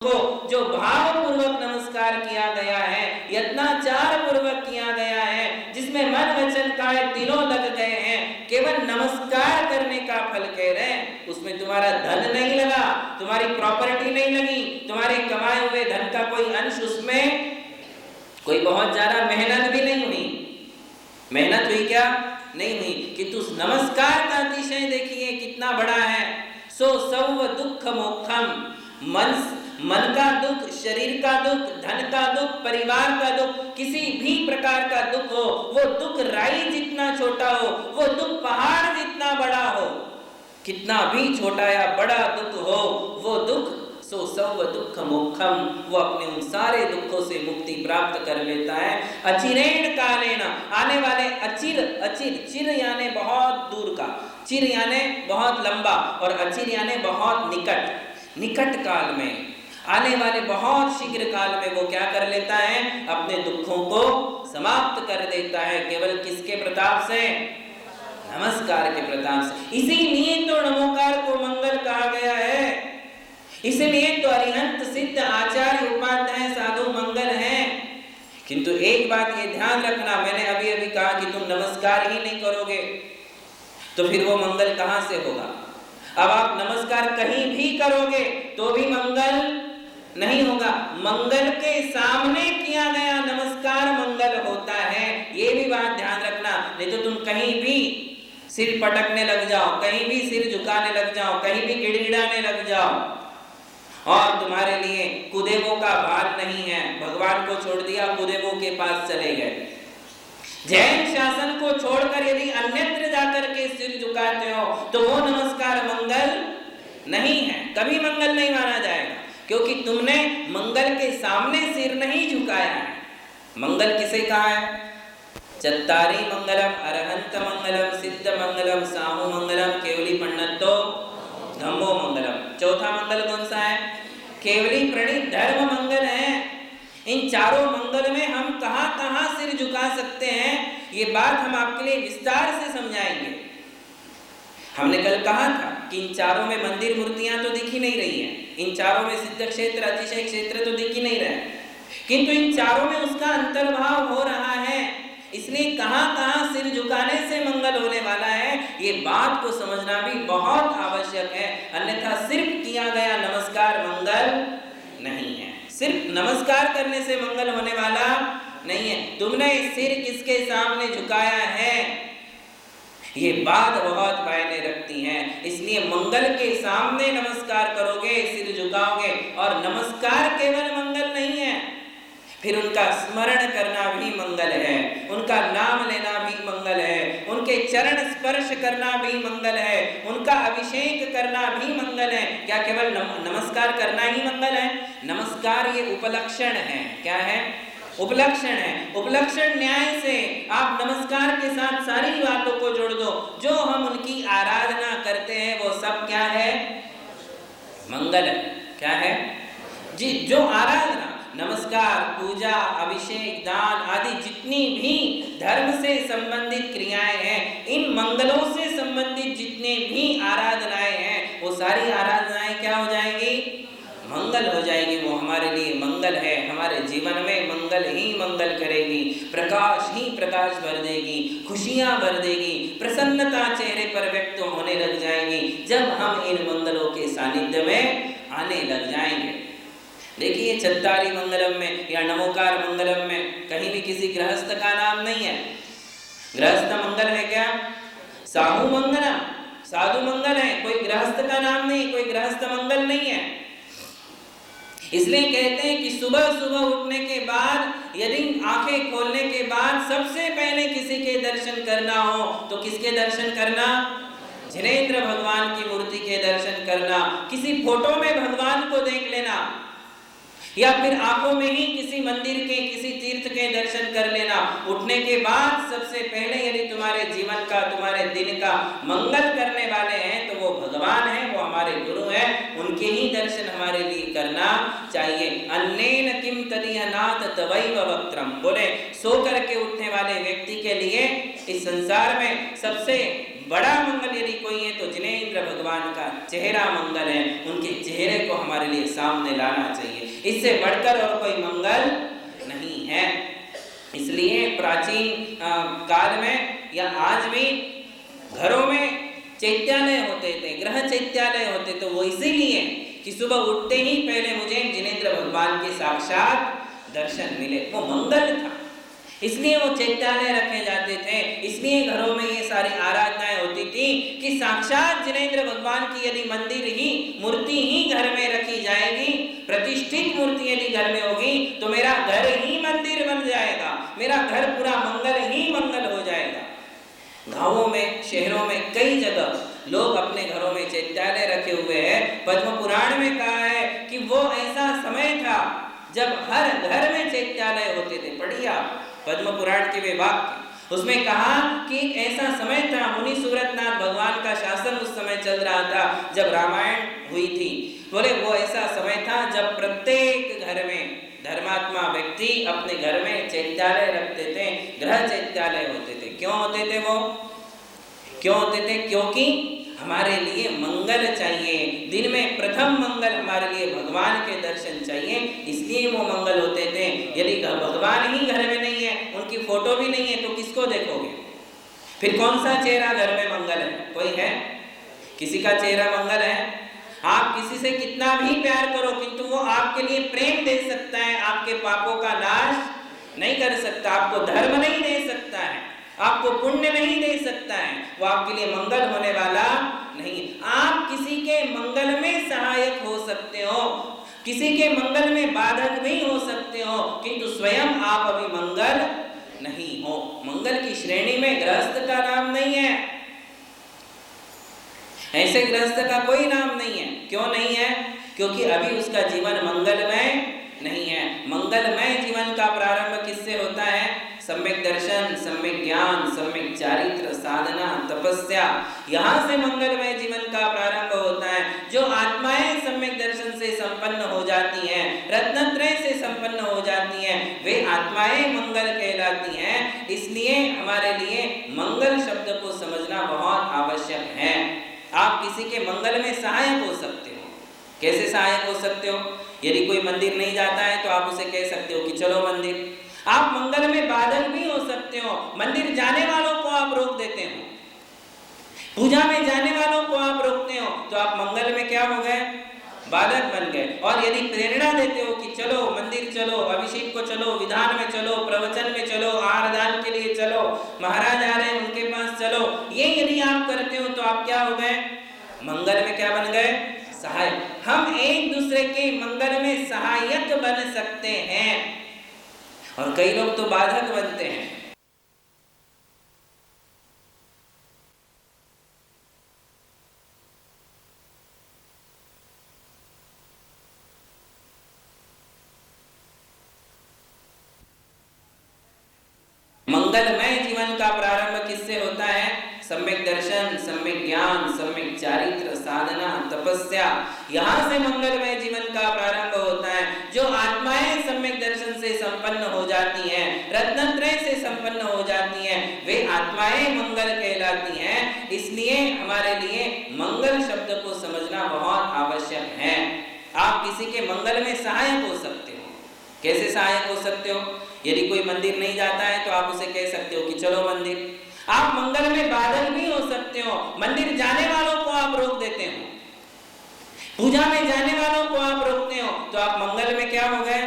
को जो भावपूर्वक नमस्कार किया गया है, यत्नाचार पूर्वक किया गया है, जिसमें मन वचन काया तीनों लग गए हैं, केवल नमस्कार करने का फल कह रहे हैं। उसमें तुम्हारा धन नहीं लगा, तुम्हारी प्रॉपर्टी नहीं लगी, तुम्हारे कमाए हुए धन का कोई अंश उसमें कोई बहुत ज्यादा मेहनत भी नहीं हुई। मेहनत हुई क्या? नहीं हुई। किंतु नमस्कार का अतिशय देखिए कितना बड़ा है। सो सर्व दुख मोक्षम, मन का दुख, शरीर का दुख, धन का दुख, परिवार का दुख, किसी भी प्रकार का दुख हो, वो दुख राई जितना छोटा हो, वो दुख पहाड़ जितना बड़ा हो, कितना भी छोटा या बड़ा दुख हो, वो दुख सो सर्व दुख मोक्षम, वो अपने उन सारे दुखों से मुक्ति प्राप्त कर लेता है। अचिरेण कालेन, आने वाले अचिर, चिर यानी बहुत दूर का, चिर यानी बहुत लंबा और अचिर यानी बहुत निकट काल में, आने वाले बहुत शीघ्र काल में वो क्या कर लेता है? अपने दुखों को समाप्त कर देता है। केवल किसके प्रताप से? नमस्कार के प्रताप से। इसीलिए तो नमोकार को मंगल कहा गया है। इसलिए तो अरिहंत सिद्ध आचार्य उपाध्याय साधु मंगल हैं। किंतु एक बात ये ध्यान रखना, मैंने अभी अभी कहा कि तुम नमस्कार ही नहीं करोगे तो फिर वो मंगल कहां से होगा? अब आप नमस्कार कहीं भी करोगे तो भी मंगल नहीं होगा। मंगल के सामने किया गया नमस्कार मंगल होता है, ये भी बात ध्यान रखना। नहीं तो तुम कहीं भी सिर पटकने लग जाओ, कहीं भी सिर झुकाने लग जाओ, कहीं भी गिड़गिड़ाने लग जाओ और तुम्हारे लिए कुदेवों का भार नहीं है, भगवान को छोड़ दिया, कुदेवों के पास चले गए। जैन शासन को छोड़कर यदि अन्यत्र जाकर के सिर झुकाते हो तो वो नमस्कार मंगल नहीं है, कभी मंगल नहीं माना जाएगा, क्योंकि तुमने मंगल के सामने सिर नहीं झुकाया है। मंगल किसे कहा है? चत्तारी मंगलम, अरहंत मंगलम, सिद्ध मंगलम, साहू मंगलम, केवली पन्नतो धम्मो मंगलम। चौथा मंगल कौन सा है? केवली प्रणीत धर्म मंगल है। इन चारों मंगल में हम कहां सिर झुका सकते हैं, ये बात हम आपके लिए विस्तार से समझाएंगे। हमने कल कहा था कि इन चारों में मंदिर मूर्तियां तो दिख ही नहीं रही हैं, इन चारों में सिद्ध क्षेत्र, अतिशय क्षेत्र तो दिख ही नहीं रहे, किंतु इन चारों में उसका अंतर्भाव हो रहा है। इसलिए कहां सिर झुकाने से मंगल होने वाला है, ये बात को समझना भी बहुत आवश्यक है। अन्यथा सिर्फ किया गया नमस्कार मंगल नहीं है, सिर्फ नमस्कार करने से मंगल होने वाला नहीं है। तुमने सिर किसके सामने झुकाया है, ये बात बहुत मायने रखती है। इसलिए मंगल के सामने नमस्कार करोगे, सिर झुकाओगे, और नमस्कार केवल मंगल नहीं है, फिर उनका स्मरण करना भी मंगल है, उनका नाम लेना भी मंगल है, उनके चरण स्पर्श करना भी मंगल है, उनका अभिषेक करना भी मंगल है। क्या केवल नमस्कार करना ही मंगल है? नमस्कार ये उपलक्षण है। क्या है? उपलक्षण है। उपलक्षण न्याय से आप नमस्कार के साथ सारी बातों को जोड़ दो। जो हम उनकी आराधना करते हैं वो सब क्या है? मंगल है। क्या है जी? जो आराधना, नमस्कार, पूजा, अभिषेक, दान आदि जितनी भी धर्म से संबंधित क्रियाएं हैं, इन मंगलों से संबंधित जितने भी आराधनाएं हैं, वो सारी आराधनाएं क्या हो जाएंगी? मंगल हो जाएगी। वो हमारे लिए मंगल है, हमारे जीवन में मंगल ही मंगल करेगी, प्रकाश ही प्रकाश भर देगी, खुशियां भर देगी, प्रसन्नता चेहरे पर व्यक्त होने लग जाएगी जब हम इन मंगलों के सानिध्य में आने लग जाएंगे। देखिए चत्तारी मंगलम में या नमोकार मंगलम में कहीं भी किसी गृहस्थ का नाम नहीं है। गृहस्थ मंगल है क्या? साहू मंगलम, साधु मंगल है, कोई गृहस्थ का नाम नहीं, कोई गृहस्थ मंगल नहीं है। इसलिए कहते हैं कि सुबह सुबह उठने के बाद, यदि आंखें खोलने के बाद सबसे पहले किसी के दर्शन करना हो तो किसके दर्शन करना? जिनेंद्र भगवान की मूर्ति के दर्शन करना। किसी फोटो में भगवान को देख लेना या फिर आंखों में ही किसी मंदिर के, किसी तीर्थ के दर्शन कर लेना। उठने के बाद सबसे पहले यदि तुम्हारे जीवन का, तुम्हारे दिन का मंगल करने वाले हैं तो वो भगवान हैं, वो हमारे गुरु हैं, उनके ही दर्शन हमारे लिए करना चाहिए। अन्नेन किम तदीयनाथ तवैव वक्त्रम, बोले सो करके उठने वाले व्यक्ति के लिए इस संसार में सबसे बड़ा मंगल यदि कोई है तो जिनेंद्र भगवान का चेहरा मंगल है, उनके चेहरे को हमारे लिए सामने लाना चाहिए, इससे बढ़कर और कोई मंगल नहीं है। इसलिए प्राचीन काल में या आज भी घरों में चैत्यालय होते थे, ग्रह चैत्यालय होते, तो वो इसीलिए कि सुबह उठते ही पहले मुझे जिनेंद्र भगवान के साक्षात दर्शन मिले, वो मंगल था, इसलिए वो चैत्यालय रखे जाते थे। इसलिए घरों में ये सारी आराधनाएं होती थी कि साक्षात जिनेंद्र भगवान की यदि मंदिर ही मूर्ति ही घर में रखी जाएगी, प्रतिष्ठित मूर्ति यदि घर में होगी तो मेरा घर ही मंदिर बन जाएगा, मेरा घर पूरा मंगल ही मंगल हो जाएगा। गांवों में, शहरों में कई जगह लोग अपने घरों में चैत्यालय रखे हुए हैं। पद्म पुराण में कहा है कि वो ऐसा समय था जब हर घर में चैत्यालय होते थे। पढ़िए आप पद्म पुराण के वे वाक्य, उसमें कहा कि एक ऐसा समय था, मुनि सूरतनाथ भगवान का शासन उस समय चल रहा था जब रामायण हुई थी। बोले वो ऐसा समय था जब प्रत्येक घर में धर्मात्मा व्यक्ति अपने घर में चैत्यालय रखते थे, ग्रह चैत्यालय होते थे। क्यों होते थे वो? क्यों होते थे? क्योंकि हमारे लिए मंगल चाहिए, दिन में प्रथम मंगल हमारे लिए भगवान के दर्शन चाहिए, इसलिए वो मंगल होते थे। यदि भगवान ही घर में नहीं है, उनकी फोटो भी नहीं है, तो किसको देखोगे? फिर कौन सा चेहरा घर में मंगल है? कोई है? किसी का चेहरा मंगल है? आप किसी से कितना भी प्यार करो किंतु वो आपके लिए प्रेम दे सकता है, आपके पापों का नाश नहीं कर सकता, आपको धर्म नहीं दे सकता है, आपको पुण्य नहीं दे सकता है, वो आपके लिए मंगल होने वाला नहीं। आप किसी के मंगल में सहायक हो सकते हो, किसी के मंगल में बाधक भी हो सकते हो, किंतु स्वयं आप अभी मंगल नहीं हो। मंगल की श्रेणी में गृहस्थ का नाम नहीं है, ऐसे गृहस्थ का कोई नाम नहीं है। क्यों नहीं है? क्योंकि अभी उसका जीवन मंगलमय नहीं है। मंगलमय जीवन का प्रारंभ किससे होता है? सम्यक दर्शन, सम्यक ज्ञान, सम्यक चारित्र, साधना, तपस्या, यहाँ से मंगलमय जीवन का प्रारंभ होता है। जो आत्माएं सम्यक दर्शन से संपन्न हो जाती हैं, रत्नत्रय से संपन्न हो जाती हैं, वे आत्माएं मंगल कहलाती हैं। इसलिए हमारे लिए मंगल शब्द को समझना बहुत आवश्यक है। आप किसी के मंगल में सहायक हो सकते हो। कैसे सहायक हो सकते हो? यदि कोई मंदिर नहीं जाता है तो आप उसे कह सकते हो कि चलो मंदिर। आप मंगल में बाधक भी हो सकते हो, मंदिर जाने वालों को आप रोक देते हो, पूजा में जाने वालों को आप रोकते हो, तो आप मंगल में क्या हो गए? बाधक बन गए। और यदि प्रेरणा देते हो कि चलो मंदिर चलो, अभिषेक को चलो, विधान में चलो, प्रवचन में चलो, आहारदान के लिए चलो, महाराज आ रहे हैं उनके पास चलो, ये यदि आप करते हो तो आप क्या हो गए? मंगल में क्या बन गए? सहायक। हम एक दूसरे के मंगल में सहायक बन सकते हैं, और कई लोग तो बाधक बनते हैं। मंगलमय जीवन का प्रारंभ किससे होता है? सम्यक दर्शन, सम्यक ज्ञान, सम्यक चारित्र, साधना, तपस्या, यहाँ से मंगलमय जीवन का प्रारंभ होता है। जो आत्माएं सम्यक दर्शन से संपन्न हो जाती हैं, रत्नत्रय से संपन्न हो जाती हैं, वे आत्माएं मंगल कहलाती हैं। इसलिए हमारे लिए मंगल शब्द को समझना बहुत आवश्यक है। आप किसी के मंगल में सहायक हो सकते हो। कैसे सहायक हो सकते हो? यदि कोई मंदिर नहीं जाता है तो आप उसे कह सकते हो कि चलो मंदिर। आप मंगल में बाधक भी हो सकते हो, मंदिर जाने वालों को आप रोक देते हो, पूजा में जाने वालों को आप रोकते हो, तो आप मंगल में क्या हो गए?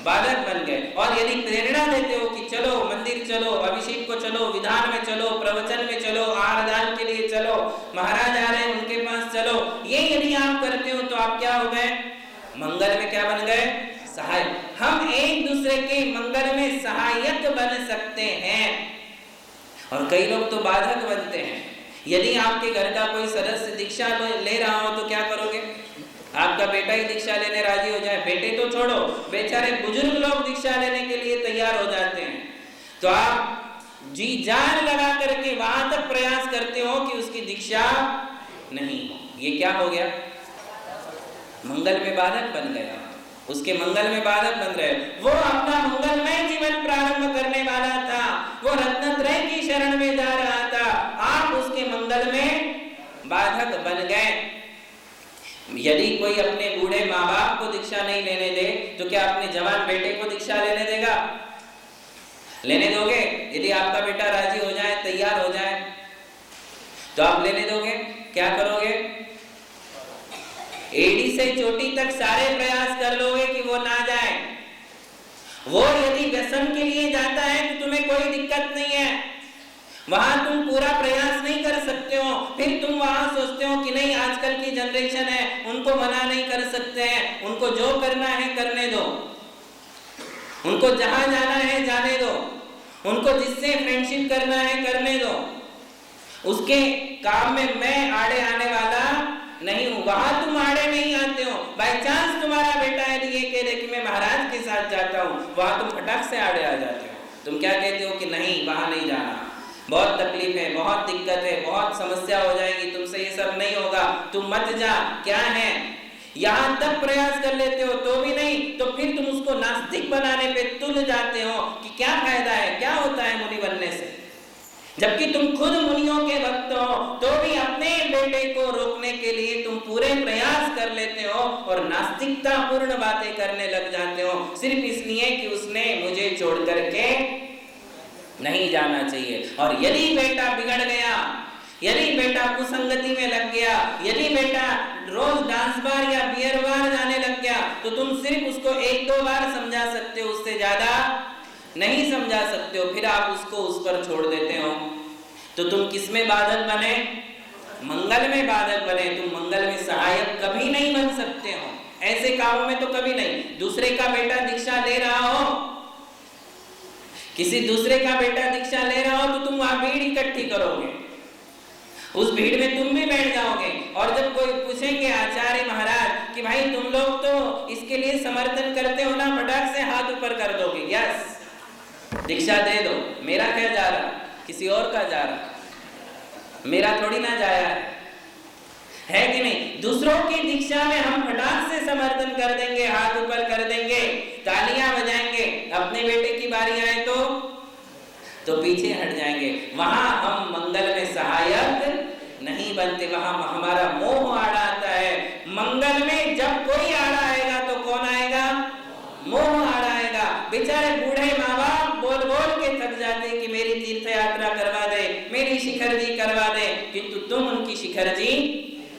बाधक बन गए। और यदि प्रेरणा देते हो कि चलो मंदिर चलो, अभिषेक को चलो, विधान में चलो, प्रवचन में चलो, आहारदान के लिए चलो, महाराज आ रहे हैं उनके पास चलो, ये यदि आप करते हो तो आप क्या हो गए? मंगल में क्या बन गए? सहायक। हम एक दूसरे के मंगल में सहायक बन सकते हैं, और कई लोग तो बाधक बनते हैं। यदि आपके घर का कोई सदस्य दीक्षा ले रहा हो तो क्या करोगे? आपका बेटा ही दीक्षा लेने राजी हो जाए, बेटे तो छोड़ो, बेचारे बुजुर्ग लोग दीक्षा लेने के लिए तैयार हो जाते हैं, तो आप जी जान लगा करके वहां तक प्रयास करते हो कि उसकी दीक्षा नहीं हो। ये क्या हो गया? मंगल में बाधक बन गया, उसके मंगल में बाधक बन रहे। वो अपना मंगलमय जीवन प्रारंभ करने वाला था, वो रत्नत्रय की शरण में जा रहा था, आप उसके मंगल बाधक बन गए। यदि कोई अपने बूढ़े माँ बाप को दीक्षा नहीं लेने दे तो क्या अपने जवान बेटे को दीक्षा लेने देगा? लेने दोगे? यदि आपका बेटा राजी हो जाए, तैयार हो जाए, तो आप लेने दोगे? क्या करोगे? एड़ी से चोटी तक सारे प्रयास कर लोगे कि वो ना जाए। वो यदि व्यसन के लिए जाता है तो तुम्हें कोई दिक्कत नहीं है, वहां तुम पूरा प्रयास नहीं कर सकते हो। फिर तुम वहां सोचते हो कि नहीं, आजकल की जनरेशन है, उनको मना नहीं कर सकते हैं, उनको जो करना है करने दो, उनको जहां जाना है जाने दो, उनको जिससे फ्रेंडशिप करना है करने दो, उसके काम में मैं आड़े आने वाला नहीं हूं। वहां तुम आड़े नहीं आते हो। बाय चांस तुम्हारा बेटा यदि ये कह दे कि मैं महाराज के साथ जाता हूं, वहां तुम फटाक से आड़े आ जाते हो। तुम क्या कहते हो कि नहीं, वहां नहीं जाना, बहुत तकलीफ है, बहुत दिक्कत है, बहुत समस्या हो जाएगी, तुमसे ये सब नहीं होगा, तुम मत जा। क्या है, यहां तक प्रयास कर लेते हो तो भी नहीं, तो फिर तुम उसको नास्तिक बनाने पे तुल जाते हो कि क्या फायदा है, क्या होता है मुनि बनने से, जबकि तुम खुद मुनियों के भक्त हो, तो भी अपने बेटे को रोकने के लिए तुम पूरे प्रयास कर लेते हो और नास्तिकता पूर्ण बातें करने लग जाते हो, सिर्फ इसलिए कि उसने मुझे छोड़ करके नहीं जाना चाहिए। और यदि बेटा बिगड़ गया, यदि बेटा कुसंगति में लग गया, यदि बेटा रोज डांस बार या बियर बार जाने लग गया, तो तुम सिर्फ उसको 1-2 बार समझा सकते हो, उससे ज्यादा नहीं समझा सकते हो। फिर आप उसको उस पर छोड़ देते हो। तो तुम किस में बाधक बने? मंगल में बाधक बने। तुम मंगल में सहायक कभी नहीं बन सकते हो, ऐसे कामों में तो कभी नहीं। दूसरे का बेटा दीक्षा ले रहा हो, किसी दूसरे का बेटा दीक्षा ले रहा हो, तो तुम वहां भीड़ इकट्ठी करोगे, उस भीड़ में तुम भी बैठ जाओगे। और जब कोई पूछेंगे आचार्य महाराज कि भाई तुम लोग तो इसके लिए समर्थन करते हो ना, फटाक से हाथ ऊपर कर दोगे, यस दीक्षा दे दो। मेरा क्या जा रहा, किसी और का जा रहा, मेरा थोड़ी ना जाया है कि नहीं? दूसरों की दीक्षा में हम फटाक से समर्थन कर देंगे, हाथ ऊपर कर देंगे, तालियां बजाएंगे। अपने बेटे की बारी आए तो पीछे हट जाएंगे। वहां हम मंगल में सहायक नहीं बनते, वहां हमारा मोह आड़ा आता है। मंगल में जब कोई आड़ा आएगा तो कौन आएगा? मोह आड़ा आएगा। बेचारे बूढ़े माँ बाप बोल बोल के थक जाते कि मेरी तीर्थ यात्रा करवा दे, मेरी शिखर जी करवा दे, किंतु तुम उनकी शिखर जी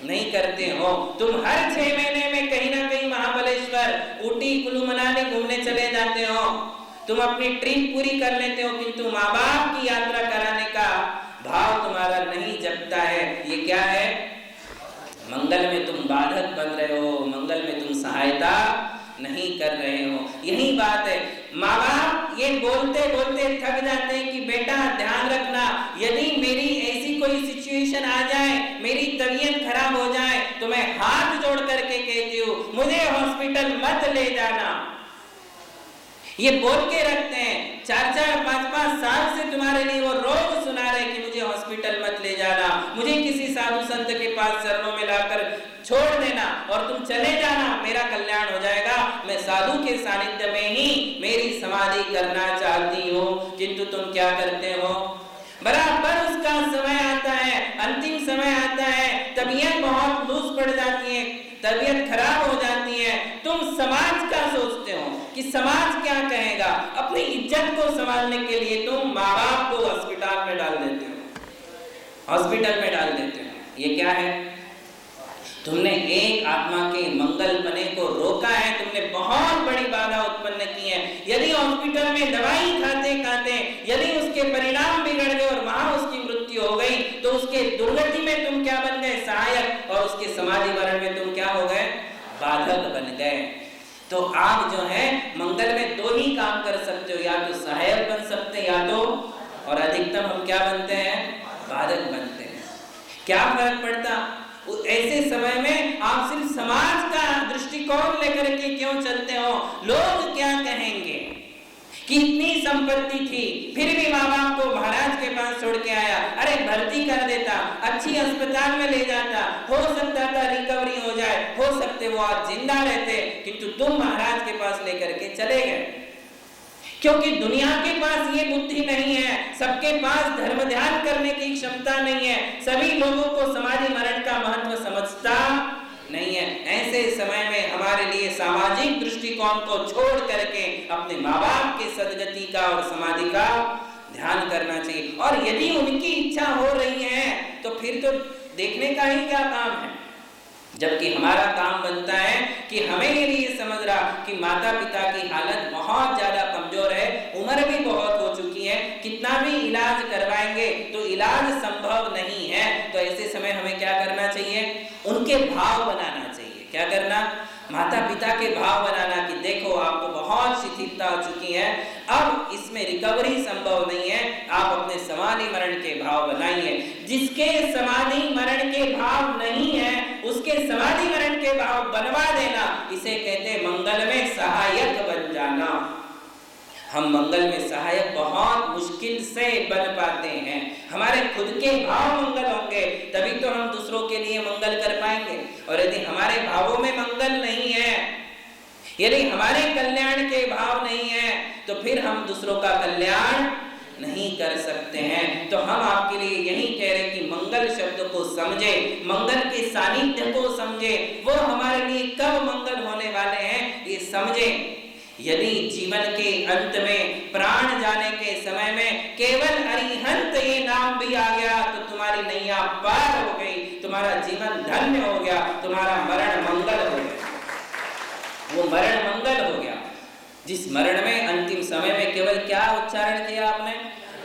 नहीं करते हो। तुम हर 6 महीने में कहीं ना कहीं महाबलेश्वर, ऊटी, कुल्लू मनाली घूमने चले जाते हो, तुम अपनी ट्रिप पूरी कर लेते हो, किंतु माँ बाप की यात्रा कराने का भाव तुम्हारा नहीं जगता है। ये क्या है? मंगल में तुम बाधक बन रहे हो, मंगल में तुम सहायता नहीं कर रहे हो। यही बात है। माँ बाप ये बोलते बोलते थक जाते हैं कि बेटा ध्यान रखना, यदि मेरी ऐसी कोई सिचुएशन आ जाए, मेरी तबीयत खराब हो जाए, तो मैं हाथ जोड़ करके कहती हूँ मुझे हॉस्पिटल मत ले जाना। ये बोल के रखते हैं, 4-4, 5-5 साल से तुम्हारे लिए वो रोज सुना रहे कि मुझे हॉस्पिटल मत ले जाना, मुझे किसी साधु संत के पास चरणों में लाकर छोड़ देना और तुम चले जाना, मेरा कल्याण हो जाएगा, मैं साधु के सानिध्य में ही मेरी समाधि करना चाहती हूँ। किंतु तुम क्या करते हो? बराबर उसका समय आता है, अंतिम समय आता है, तबीयत बहुत लूज पड़ जाती है, तबीयत खराब हो जाती है, तुम समाज का सोचते हो कि समाज क्या कहेगा। अपनी इज्जत को संभालने के लिए तुम माँ बाप को अस्पताल में डाल देते हो, हॉस्पिटल में डाल देते हो। ये क्या है? तुमने एक आत्मा के मंगल बने को रोका है, तुमने बहुत बड़ी बाधा उत्पन्न की है। यदि हॉस्पिटल में दवाई खाते खाते यदि उसके परिणाम बिगड़ गए और वहां उसकी मृत्यु हो गई, तो उसके दुर्गति में तुम क्या बन गए? सहायक। और उसके समाधि मरण में तुम क्या हो गए? बाधक बन गए। तो आप जो है मंगल में 2 ही काम कर सकते हो, या तो सहायक बन सकते हैं, या तो और अधिकतम हम क्या बनते हैं? बाधक बनते हैं। क्या फर्क पड़ता? ऐसे समय में आप सिर्फ समाज का दृष्टिकोण लेकर के क्यों चलते हो? लोग क्या कहेंगे कि इतनी संपत्ति थी फिर भी माँ बाप को महाराज के पास छोड़ के आया, अरे भर्ती कर देता, अच्छी अस्पताल में ले जाता, हो सकता था रिकवरी हो जाए, हो सकते वो आज जिंदा रहते, किंतु तुम महाराज के पास लेकर के चले गए। क्योंकि दुनिया के पास ये बुद्धि नहीं है, सबके पास धर्म ध्यान करने की क्षमता नहीं है, सभी लोगों को समाधि मरण का महत्व समझता नहीं है। ऐसे समय में हमारे लिए सामाजिक दृष्टिकोण को छोड़ करके अपने माँ बाप के सदगति का और समाधि का ध्यान करना चाहिए। और यदि उनकी इच्छा हो रही है तो फिर तो देखने का ही क्या काम है, जबकि हमारा काम बनता है कि हमें ये समझ रहा कि माता पिता की हालत बहुत ज्यादा कमजोर है, उम्र भी बहुत हो चुकी है, कितना भी इलाज करवाएंगे तो इलाज संभव नहीं है, तो ऐसे समय हमें क्या करना चाहिए, उनके भाव बनाना चाहिए। क्या करना, माता पिता के भाव बनाना कि देखो आपको बहुत शिथिलता हो चुकी है, अब इसमें रिकवरी संभव नहीं है, आप अपने समाधि मरण के भाव बनाइए। जिसके समाधि मरण के भाव नहीं है उसके समाधि मरण के भाव बनवा देना, इसे कहते मंगल में सहायक बन जाना। हम मंगल में सहायक बहुत मुश्किल से बन पाते हैं, हमारे खुद के भाव मंगल होंगे तभी तो हम दूसरों के लिए मंगल कर पाएंगे। और यदि हमारे भावों में मंगल नहीं है, यदि हमारे कल्याण के भाव नहीं है, तो फिर हम दूसरों का कल्याण नहीं कर सकते हैं। तो हम आपके लिए यही कह रहे कि मंगल शब्द को समझे, मंगल के सानिध्य को समझे, वो हमारे लिए कब मंगल होने वाले हैं ये समझे। यदि जीवन के अंत में प्राण जाने के समय में केवल अरिहंत ये नाम भी आ गया तो तुम्हारी नैया पार हो गई, तुम्हारा जीवन धन्य हो गया, तुम्हारा मरण मंगल हो गया। वो मरण मंगल हो गया जिस मरण में अंतिम समय में केवल क्या उच्चारण किया आपने,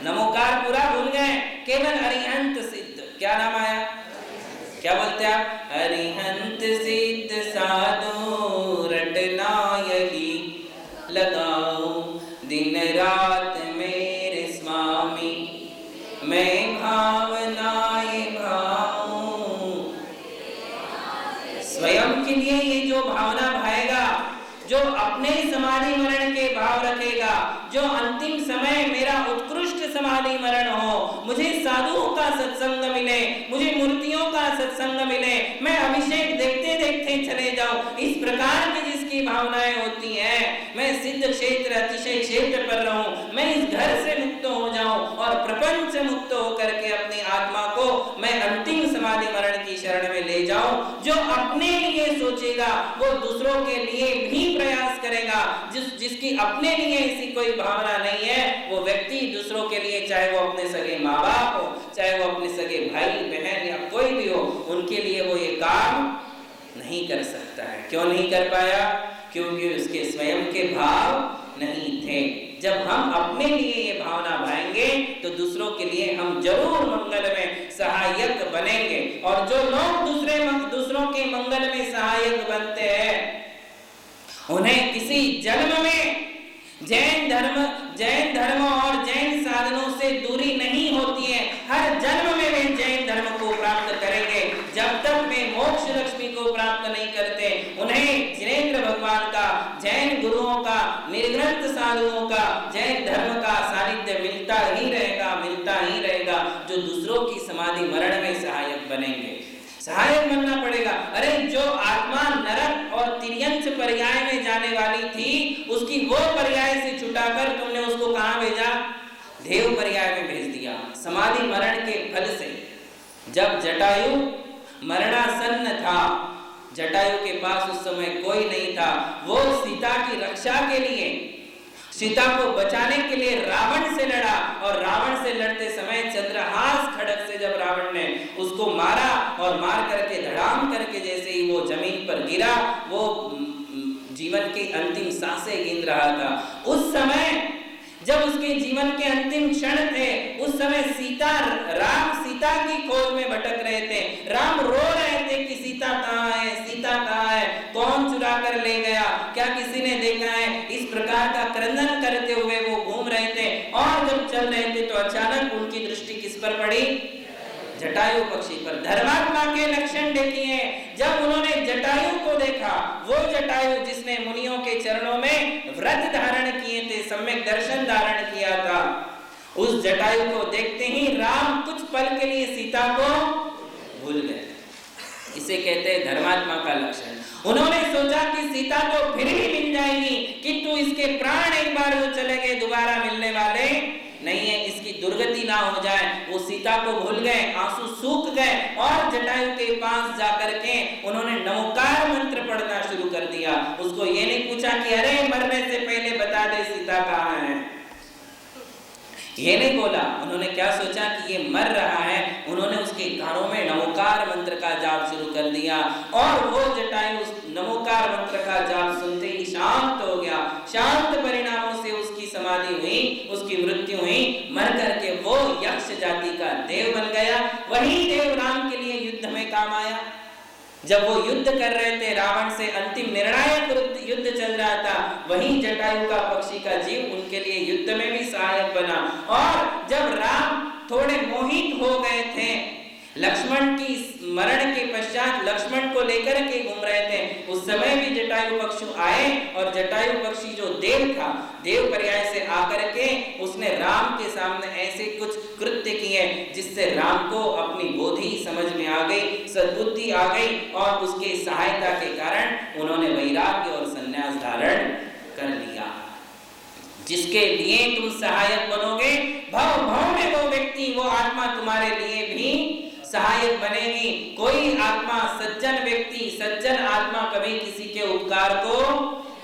नमोकार पूरा भूल गए, केवल अरिहंत सिद्ध क्या नाम आया, क्या बोलते आप, अरिहंत सिद्ध साधु रटना यही लगाओ दिन रात मेरे स्वामी, मैं भावनाएं भाऊं। स्वयं के लिए ये जो भावना भाएगा, जो अपने समाधि मरण के भाव रखेगा, जो अंतिम समय मेरा उत्कृष्ट समाधि मरण हो, मुझे साधुओं का सत्संग मिले, मुझे मूर्तियों का सत्संग मिले, मैं अभिषेक देखते देखते चले जाऊं, इस प्रकार की जिसकी भावनाएं होती हैं, मैं सिद्ध क्षेत्र अतिशय क्षेत्र पर रहूं, मैं इस घर से मुक्त हो जाऊं और प्रपंच मुक्त होकर के अपनी आत्मा को मैं अंतिम समाधि मरण की शरण में ले जाऊं। जो अपने लिए सोचेगा वो दूसरों के लिए भी प्रयास करेगा। जिसकी अपने लिए ऐसी कोई भावना नहीं है, वो व्यक्ति दूसरों के लिए, चाहे वो अपने सगे माँ बाप हो, चाहे वो अपने सगे भाई बहन या कोई भी हो, उनके लिए वो ये काम नहीं कर सकता है। क्यों नहीं कर पाया, क्योंकि उसके स्वयं के भाव नहीं थे। जब हम अपने लिए ये भावना भाएंगे तो दूसरों के लिए हम जरूर मंगल में सहायक बनेंगे। और जो लोग दूसरों के मंगल में सहायक बनते हैं उन्हें किसी जन्म में जैन धर्म और जैन साधनों से दूरी नहीं होती है, हर जन्म में वे जैन धर्म को प्राप्त करेंगे। जब तक वे मोक्ष लक्ष्मी को प्राप्त नहीं करते, उन्हें जिनेंद्र भगवान का, जैन गुरुओं का, निर्ग्रंथ साधुओं का, जैन धर्म का सानिध्य मिलता ही रहेगा, जो दूसरों की समाधि मरण में सहायक बनेंगे। सहायक बनना पड़ेगा। अरे जो आत्मा नरक और तिर्यंच पर्याय में जाने वाली थी, उसकी वो पर्याय से छुटाकर तुमने उसको कहां भेजा, देव पर्याय में भेज दिया। समाधि मरण के फल से जब जटायु मरणासन्न था, जटायु के पास उस समय कोई नहीं था, वो सीता की रक्षा के लिए, सीता को बचाने के लिए रावण से लड़ा, और रावण से लड़ते समय चंद्रहास खड्ग से जब रावण ने उसको मारा और मार करके धड़ाम करके जैसे ही वो जमीन पर गिरा, वो जीवन की अंतिम सांसें गिन रहा था। उस समय जब उसके जीवन के अंतिम क्षण थे, उस समय राम सीता की खोज में भटक रहे थे। राम रो रहे थे कि सीता कहाँ है, सीता कहाँ है, कौन चुरा कर ले गया, क्या किसी ने देखा है, इस प्रकार का क्रंदन करते हुए वो घूम रहे थे। और जब चल रहे थे तो अचानक उनकी दृष्टि किस पर पड़ी, जटायु पक्षी पर। धर्मात्मा के लक्षण देखिए, जब उन्होंने जटायु को देखा, वो जटायु जिसने मुनियों के चरणों में व्रत धारण किए थे, सम्यक दर्शन धारण किया था, उस जटायु को देखते ही राम कुछ पल के लिए सीता को भूल गए। इसे कहते हैं धर्मात्मा का लक्षण। उन्होंने सोचा कि सीता तो फिर भी मिल जाएगी, किंतु इसके प्राण एक बार जो चले गए दोबारा मिलने वाले नहीं है, इसकी दुर्गति ना हो जाए। वो सीता को भूल गए, आंसू सूख गए और जटायु के पास जाकर के उन्होंने नमोकार मंत्र पढ़ना शुरू कर दिया। उसको ये नहीं पूछा कि अरे मरने से पहले बता दे सीता कहाँ है, ये नहीं बोला। उन्होंने क्या सोचा कि ये मर रहा है, उन्होंने उसके कानों में नमोकार मंत्र का जाप शुरू कर दिया और वो जटायु उस नमोकार मंत्र का जाप सुनते ही शांत हो गया। शांत परिणामों से उसकी समाधि हुई, उसकी मृत्यु हुई, मर करके वो यक्ष जाति का देव बन गया। वही देव राम के लिए युद्ध में काम आया। जब वो युद्ध कर रहे थे रावण से, अंतिम निर्णायक युद्ध चल रहा था, वहीं जटायु का पक्षी का जीव उनके लिए युद्ध में भी सहायक बना। और जब राम थोड़े मोहित हो गए थे, लक्ष्मण की मरण के पश्चात लक्ष्मण को लेकर के घूम रहे थे, उस समय भी जटायु पक्षी आए और जटायु पक्षी जो देव था, देव पर्याय से आकर के उसने राम के सामने ऐसे कुछ कृत्य किए जिससे राम को अपनी बोधि समझ में आ गई, सद्बुद्धि आ गई और उसके सहायता के कारण उन्होंने वैराग्य और संन्यास धारण कर लिया। जिसके लिए तुम सहायक बनोगे, भाव भाव में वो व्यक्ति, वो आत्मा तुम्हारे लिए भी सहायक बनेगी। कोई आत्मा, सज्जन व्यक्ति, सज्जन आत्मा कभी किसी के उपकार को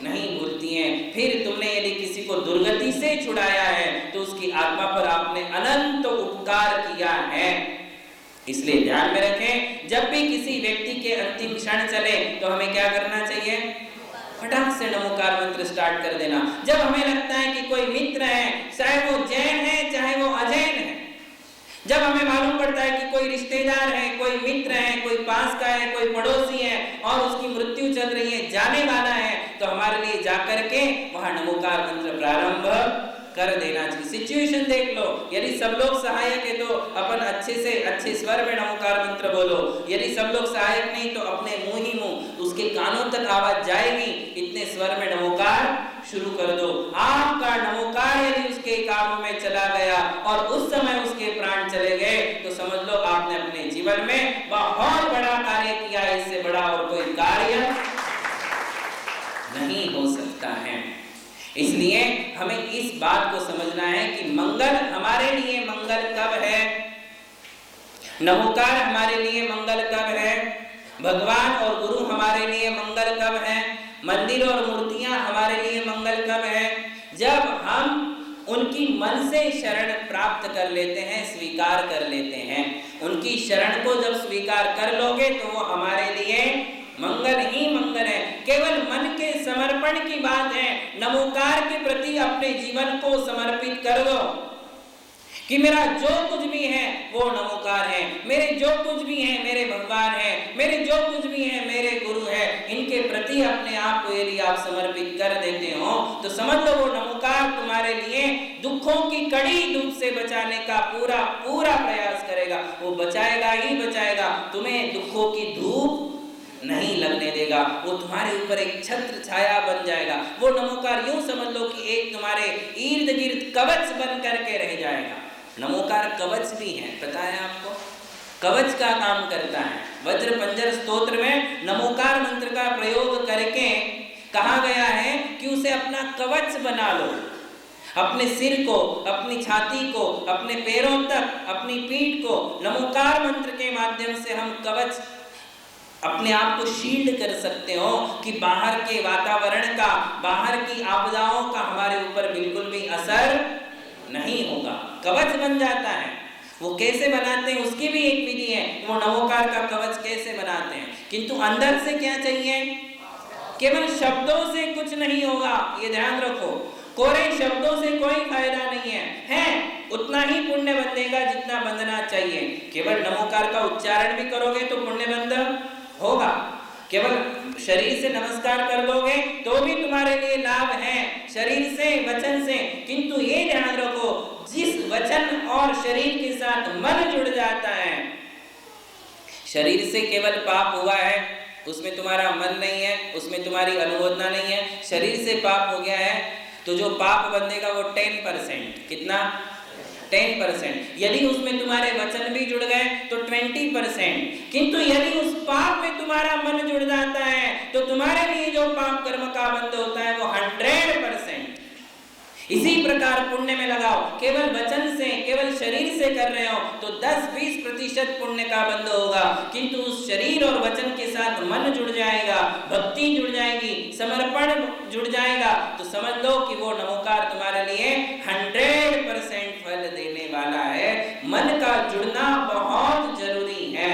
नहीं भूलती है। फिर तुमने यदि किसी को दुर्गति से छुड़ाया है तो उसकी आत्मा पर आपने अनंत उपकार किया है। इसलिए ध्यान में रखें, जब भी किसी व्यक्ति के अंतिम क्षण चले तो हमें क्या करना चाहिए? फटाक से नमोकार मंत्र स्टार्ट कर देना। जब हमें लगता है कि कोई मित्र है, चाहे वो जैन है चाहे वो अजैन है, जब हमें मालूम पड़ता है कि कोई रिश्तेदार है, कोई मित्र है, कोई पास का है, कोई पड़ोसी है और उसकी मृत्यु चल रही है, जाने वाला है, तो हमारे लिए जाकर के वहां नमोकार मंत्र प्रारंभ कर देना चाहिए। सिचुएशन देख लो, यदि सब लोग सहायक है तो अपन अच्छे से अच्छे स्वर में नमोकार मंत्र बोलो, यदि सब लोग सहायक नहीं तो अपने मुंह ही मुंह उसके कानों तक आवाज जाएगी, इतने स्वर में नमोकार शुरू कर दो। आपका नमोकार यदि उसके कानों में चला गया और उस समय उसके प्राण चले गए तो समझ लो आपने अपने जीवन में बहुत बड़ा कार्य किया। इससे बड़ा और कोई कार्य नहीं हो सकता है। इसलिए हमें इस बात को समझना है कि मंगल हमारे लिए मंगल कब है, नमोकार हमारे लिए मंगल कब है, भगवान और गुरु हमारे लिए मंगल कब है, मंदिर और मूर्तियां हमारे लिए मंगल कब है, जब हम उनकी मन से शरण प्राप्त कर लेते हैं, स्वीकार कर लेते हैं। उनकी शरण को जब स्वीकार कर लोगे तो वो हमारे लिए मंगल ही मंगल है। केवल मन के समर्पण की बात है। नमोकार के प्रति अपने जीवन को समर्पित कर दो कि मेरा जो कुछ भी है वो नमोकार है, मेरे जो कुछ भी है मेरे भगवान है, मेरे जो कुछ भी है मेरे गुरु है। इनके प्रति अपने आप को यदि आप समर्पित कर देते हो तो समझ लो वो नमोकार तुम्हारे लिए दुखों की कड़ी धूप से बचाने का पूरा पूरा प्रयास करेगा। वो बचाएगा ही बचाएगा, तुम्हें दुखों की धूप नहीं लगने देगा। वो तुम्हारे ऊपर एक छत्र छाया बन जाएगा। वो नमोकार यूं समझ लो कि एक तुम्हारे इर्द गिर्द कवच बन करके रह जाएगा। नमोकार कवच भी है, पता है आपको, कवच का काम करता है। वज्र पंजर स्तोत्र में नमोकार मंत्र का प्रयोग करके कहा गया है कि उसे अपना कवच बना लो। अपने सिर को, अपनी छाती को, अपने पैरों तक, अपनी पीठ को नमोकार मंत्र के माध्यम से हम कवच अपने आप को शील्ड कर सकते हो कि बाहर के वातावरण का, बाहर की आपदाओं का हमारे ऊपर बिल्कुल भी असर नहीं होगा। कवच बन जाता है। वो कैसे बनाते हैं उसकी भी एक विधि है। वो नमोकार का कवच कैसे बनाते हैं, किंतु अंदर से क्या चाहिए? केवल शब्दों से कुछ नहीं होगा, ये ध्यान रखो। कोरे शब्दों से कोई फायदा नहीं है उतना ही पुण्य बंधेगा जितना बंधना चाहिए। केवल नमोकार का उच्चारण भी करोगे तो पुण्य बंध होगा। केवल शरीर से नमस्कार कर लोगे तो भी तुम्हारे लिए लाभ है, शरीर से, वचन से। किंतु ये ध्यान रखो, जिस वचन और शरीर के साथ मन जुड़ जाता है, शरीर से केवल पाप हुआ है, उसमें तुम्हारा मन नहीं है, उसमें तुम्हारी अनुमोदना नहीं है, शरीर से पाप हो गया है, तो जो पाप बंधेगा वो 10%। कितना? 10%। यदि उसमें तुम्हारे वचन भी जुड़ गए तो 20%। किंतु यदि उस पाप में तुम्हारा मन जुड़ जाता है तो तुम्हारे लिए जो पाप कर्म का बंध होता है वो 100%। इसी प्रकार पुण्य में लगाओ, केवल वचन से, केवल शरीर से कर रहे हो तो 10-20% पुण्य का बंध होगा, किंतु उस शरीर और वचन के साथ मन जुड़ जाएगा, भक्ति जुड़ जाएगी, समर्पण जुड़ जाएगा, तो समझ लो कि वो नमोकार तुम्हारे लिए 100% फल देने वाला है। मन का जुड़ना बहुत जरूरी है।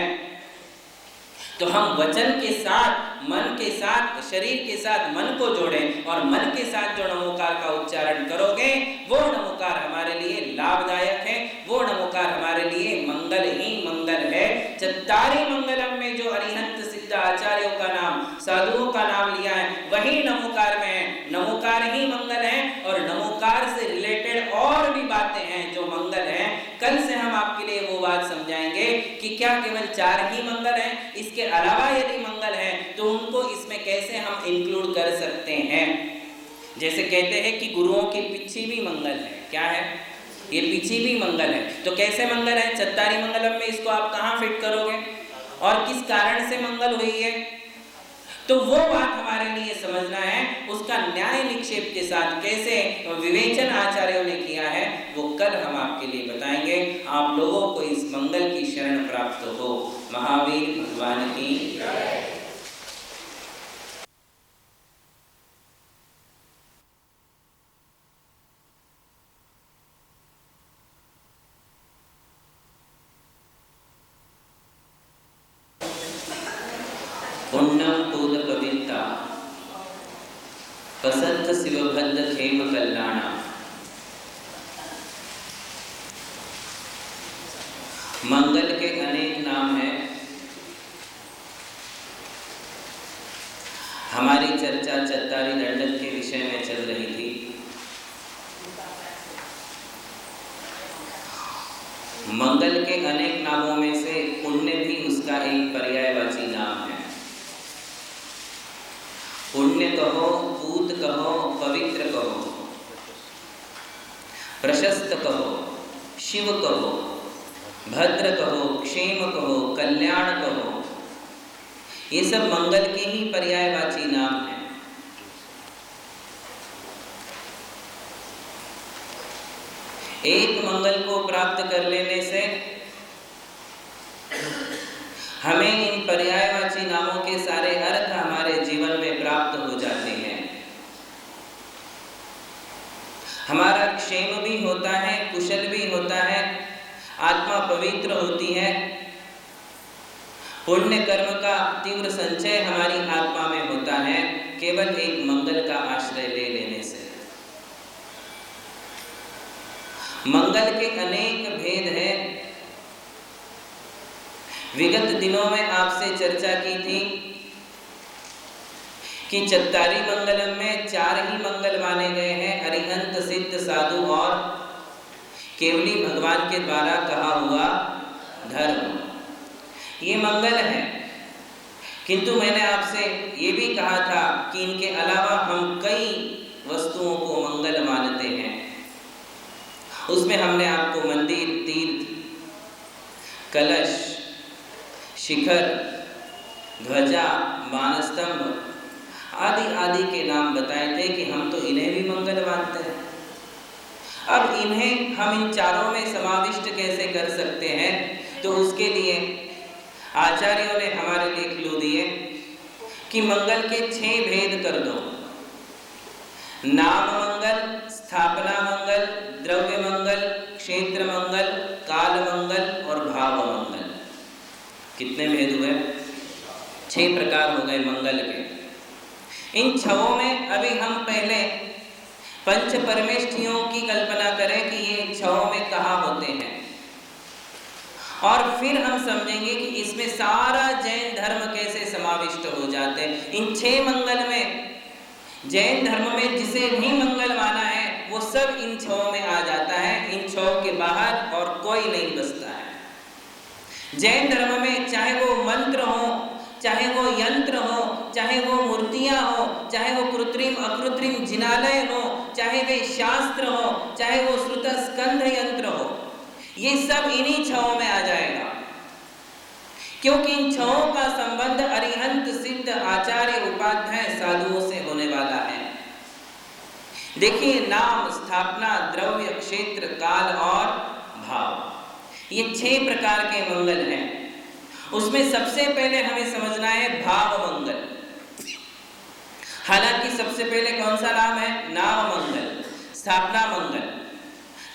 तो हम वचन के साथ, मन के साथ, शरीर के साथ मन को जोड़ें और मन के साथ जो नमोकार का उच्चारण करोगे वो नमोकार हमारे लिए लाभदायक है, वो नमोकार हमारे लिए मंगल ही मंगल है। चत्तारी मंगलम में जो अरिहंत सिद्ध आचार्यों का नाम, साधुओं का नाम लिया है वही नमोकार में है। नमोकार ही मंगल है और नमोकार से रिलेटेड और भी बातें हैं जो मंगल हैं। कल से हम आपके लिए वो बात समझाएंगे कि क्या केवल 4 ही मंगल हैं, इसके अलावा यदि मंगल है तो उनको इसमें कैसे हम इंक्लूड कर सकते हैं। जैसे कहते हैं कि गुरुओं की पीछे भी मंगल है, क्या है ये, पीछे भी मंगल है, तो कैसे मंगल है? चत्तारी मंगलम में इसको आप कहाँ फिट करोगे और किस कारण से मंगल हुई है, तो वो बात हमारे लिए समझना है। उसका न्याय निक्षेप के साथ कैसे विवेचन आचार्यों ने किया है वो कल हम आपके लिए बताएंगे। आप लोगों को इस मंगल की शरण प्राप्त हो। महावीर भगवान की जय। पुण्यम पूद कविता पसंत शिवभद्र खेम कल्याणा। मंगल के अनेक नाम हैं। हमारी चर्चा चत्तारी दंडक के विषय में चल रही थी। मंगल के अनेक नामों में से पुण्य भी उसका एक पर्यायवाची नाम है। पुण्य कहो, पूत कहो, पवित्र कहो, प्रशस्त कहो, शिव कहो, भद्र कहो, क्षेम कहो, कल्याण कहो, ये सब मंगल के ही पर्यायवाची नाम हैं। एक मंगल को प्राप्त कर लेने से हमें इन पर्यायवाची नामों के सारे अर्थ हमारे जीवन में प्राप्त हो जाते हैं। हमारा क्षेम भी होता है, कुशल भी होता है, आत्मा पवित्र होती है। पुण्य कर्म का तीव्र संचय हमारी आत्मा में होता है केवल एक मंगल का आश्रय ले लेने से। मंगल के अनेक भेद हैं। विगत दिनों में आपसे चर्चा की थी कि चत्तारी मंगलम में 4 ही मंगल माने गए हैं, अरिहंत, सिद्ध, साधु और केवली भगवान के द्वारा कहा हुआ धर्म। ये मंगल है, किंतु मैंने आपसे ये भी कहा था कि इनके अलावा हम कई वस्तुओं को मंगल मानते हैं। उसमें हमने आपको मंदिर, तीर्थ, कलश, शिखर, ध्वजा, मानस्तंभ आदि आदि के नाम बताए थे कि हम तो इन्हें भी मंगल मानते हैं। अब इन्हें हम इन चारों में समाविष्ट कैसे कर सकते हैं, तो उसके लिए आचार्यों ने हमारे लिए क्लू दिए कि मंगल के 6 भेद कर दो। नाम मंगल, स्थापना मंगल, द्रव्य मंगल, क्षेत्र मंगल, काल मंगल और भाव मंगल। कितने भेद हुए? 6 प्रकार हो गए मंगल के। इन 6 में अभी हम पहले पंच परमेष्ठियों की कल्पना करें कि ये 6 में कहाँ होते हैं, और फिर हम समझेंगे कि इसमें सारा जैन धर्म कैसे समाविष्ट हो जाते हैं। इन 6 मंगल में जैन धर्म में जिसे भी मंगल माना है वो सब इन 6 में आ जाता है। इन 6 के बाहर और कोई नहीं बचता है। जैन धर्म में चाहे वो मंत्र हो, चाहे वो यंत्र हो, चाहे वो मूर्तियां हो, चाहे वो कृत्रिम अकृत्रिम जिनालय हो, चाहे वे शास्त्र हो, चाहे वो श्रुत स्कंध यंत्र हो, ये सब इन्हीं 6 में आ जाएगा, क्योंकि इन 6 का संबंध अरिहंत, सिद्ध, आचार्य, उपाध्याय, साधुओं से होने वाला है। देखिए, नाम, स्थापना, द्रव्य, क्षेत्र, काल और भाव, ये 6 प्रकार के मंगल हैं। उसमें सबसे पहले हमें समझना है भाव मंगल। हालांकि सबसे पहले कौन सा नाम है? नाम मंगल, स्थापना मंगल।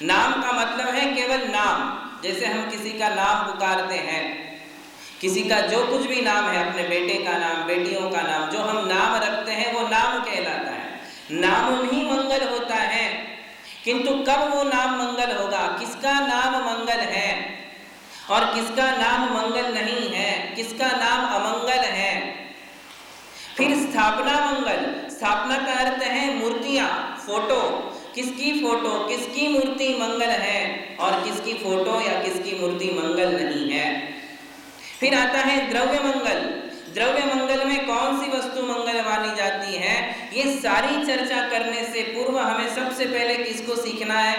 नाम का मतलब है केवल नाम, जैसे हम किसी का नाम पुकारते हैं, किसी का जो कुछ भी नाम है, अपने बेटे का नाम, बेटियों का नाम, जो हम नाम रखते हैं वो नाम कहलाता है। नाम ही मंगल होता है। किंतु कब वो नाम मंगल होगा? किसका नाम मंगल है और किसका नाम मंगल नहीं है, किसका नाम अमंगल है। फिर स्थापना मंगल। स्थापना का अर्थ है मूर्तियां, फोटो। किसकी फोटो, किसकी मूर्ति मंगल है और किसकी फोटो या किसकी मूर्ति मंगल नहीं है। फिर आता है द्रव्य मंगल। द्रव्य मंगल में कौन सी वस्तु मंगल मानी जाती है, ये सारी चर्चा करने से पूर्व हमें सबसे पहले किसको सीखना है?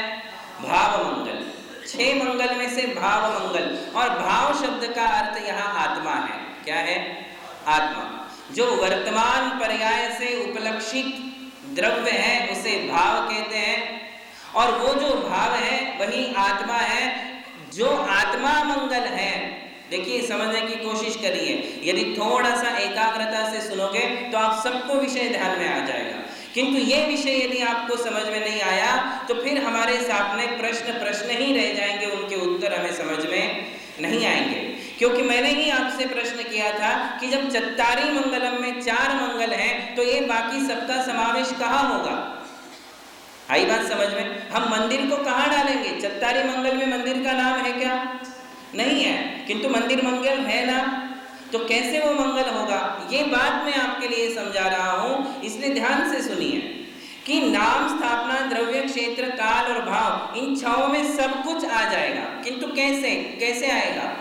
भाव मंगल। 6 मंगल में से भाव मंगल। और भाव शब्द का अर्थ यहाँ आत्मा है। क्या है? आत्मा। जो वर्तमान पर्याय से उपलक्षित द्रव्य है उसे भाव कहते हैं, और वो जो भाव है वही आत्मा है, जो आत्मा मंगल है। देखिए, समझने की कोशिश करिए। यदि थोड़ा सा एकाग्रता से सुनोगे तो आप सबको विषय ध्यान में आ जाएगा। किंतु ये विषय यदि आपको समझ में नहीं आया तो फिर हमारे सामने प्रश्न ही रह जाएंगे, उनके उत्तर हमें समझ में नहीं आएंगे। क्योंकि मैंने ही आपसे प्रश्न किया था कि जब चत्तारी मंगलम में 4 मंगल हैं तो ये बाकी सबका समावेश कहाँ होगा? आई बात समझ में? हम मंदिर को कहाँ डालेंगे? चत्तारी मंगल में मंदिर का नाम है क्या? नहीं है, किंतु मंदिर मंगल है ना, तो कैसे वो मंगल होगा? ये बात मैं आपके लिए समझा रहा हूं, इसलिए ध्यान से सुनिए कि नाम, स्थापना, द्रव्य, क्षेत्र, काल और भाव, इन 6 में सब कुछ आ जाएगा। किंतु कैसे आएगा?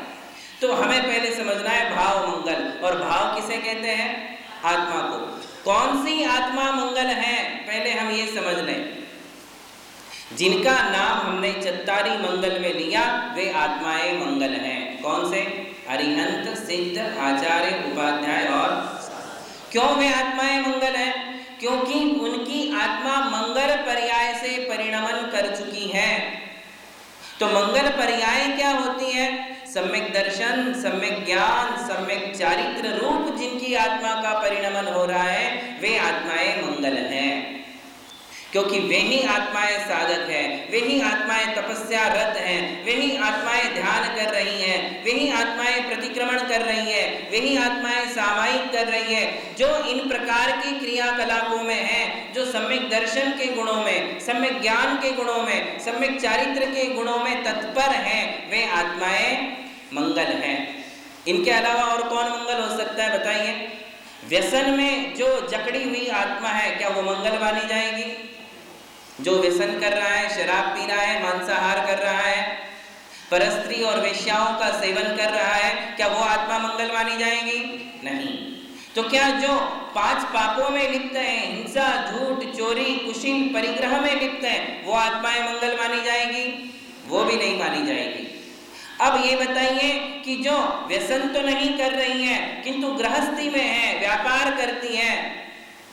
तो हमें पहले समझना है भाव मंगल। और भाव किसे कहते हैं? आत्मा को। कौन सी आत्मा मंगल है, पहले हम ये समझ लें। जिनका नाम हमने चत्तारी मंगल में लिया वे आत्माएं मंगल हैं। कौन से? अरिहंत, सिद्ध, आचार्य, उपाध्याय और। क्यों वे आत्माएं मंगल हैं? क्योंकि उनकी आत्मा मंगल पर्याय से परिणमन कर चुकी है। तो मंगल पर्याय क्या होती है? सम्यक दर्शन, सम्यक ज्ञान, सम्यक चारित्र रूप जिनकी आत्मा का परिणमन हो रहा है वे आत्माएं मंगल हैं। क्योंकि वे ही आत्माएं साधक हैं, वे ही आत्माएं तपस्या रत हैं, वे ही आत्माएं ध्यान कर रही हैं, वे ही आत्माएं प्रतिक्रमण कर रही हैं, वे ही आत्माएं सामायिक कर रही हैं। जो इन प्रकार की क्रियाकलापों में हैं, जो सम्यक दर्शन के गुणों में, सम्यक ज्ञान के गुणों में, सम्यक चारित्र के गुणों में तत्पर हैं, वे आत्माएं मंगल हैं। इनके अलावा और कौन मंगल हो सकता है बताइए? व्यसन में जो जकड़ी हुई आत्मा है, क्या वो मंगल मानी जाएगी? जो व्यसन कर रहा है, शराब पी रहा है, मांसाहार कर रहा है, परस्त्री और वेश्याओं का सेवन कर रहा है, क्या वो आत्मा मंगल मानी जाएगी? नहीं। तो क्या जो 5 पापों में लिप्त हैं, हिंसा, झूठ, चोरी, कुशील, परिग्रह में लिप्त हैं, वो आत्माएं मंगल मानी जाएगी? वो भी नहीं मानी जाएगी। अब ये बताइए कि जो व्यसन तो नहीं कर रही हैं किंतु गृहस्थी में है, व्यापार करती हैं,